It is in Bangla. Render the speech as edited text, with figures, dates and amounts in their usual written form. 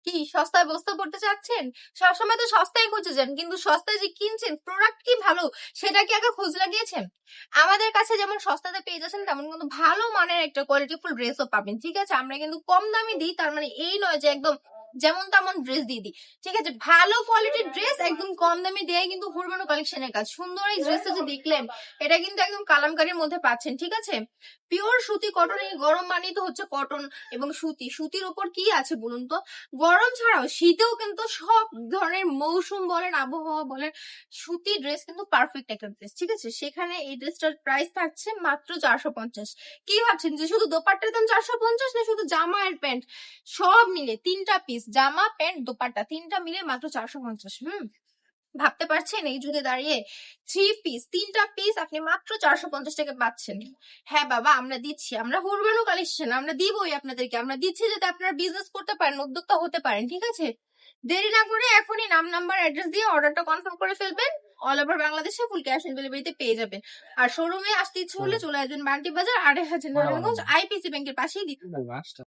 কি সস্তায় বস্তা পড়তে চাচ্ছেন? সবসময় তো সস্তায় খুঁজে যান, কিন্তু সস্তায় যে কিনছেন প্রোডাক্ট কি ভালো সেটা কি আগে খোঁজ লাগিয়েছেন? আমাদের কাছে যেমন সস্তাতে পেয়ে যাচ্ছেন, তেমন কিন্তু ভালো মানের একটা কোয়ালিটিফুল ড্রেসও পাবেন। ঠিক আছে, আমরা কিন্তু কম দামে দিই, তার মানে এই নয় যে একদম যেমন তেমন ড্রেস দিয়ে দিই। ঠিক আছে, ভালো কোয়ালিটির ড্রেস একদম কম দামে দেয় কিন্তু হুরবানো কালেকশনের কাজ। সুন্দর এই ড্রেসটা যে দেখলেন, এটা কিন্তু একদম কালামকারীর মধ্যে পাচ্ছেন। ঠিক আছে, পিওর সুতি কটন। এই গরম মানেই তো হচ্ছে কটন এবং সুতি। সুতির উপর কি আছে বলুন তো? গরম ছাড়াও শীতেও কিন্তু সব ধরনের মৌসুম বলেন, আবহাওয়া বলেন, সুতি ড্রেস কিন্তু পারফেক্ট একটা ড্রেস। ঠিক আছে, সেখানে এই ড্রেসটার প্রাইস থাকছে মাত্র 450। কি ভাবছেন যে শুধু দোপাট্টার দাম 450? না, শুধু জামা আর প্যান্ট সব মিলে, তিনটা পিস জামা প্যান্ট দোপাট্টা তিনটা মিলে মাত্র 450। ভাবতে পারছেন এই যুগে দাঁড়িয়ে থ্রি পিস তিনটা পিস আপনি মাত্র 450 টাকা পাচ্ছেন? হ্যাঁ বাবা, আমরা দিচ্ছি, আমরা হুরবানো কালেকশন, আমরা দিবই আপনাদেরকে, আমরা দিচ্ছি যাতে আপনারা বিজনেস করতে পারেন, উদ্যোক্তা হতে পারেন। ঠিক আছে, দেরি না করে এখনই নাম নাম্বার অ্যাড্রেস দিয়ে অর্ডারটা কনফার্ম করে ফেলবেন। অল ওভার বাংলাদেশে ফুল ক্যাশ অন ডেলিভারিতে পেয়ে যাবেন। আর শোরুমে আসতে ইচ্ছে হলে চলে আসবেন বান্টি বাজার 2500 নারায়ণগঞ্জ, আইপিসি ব্যাংকের পাশেই দিতে।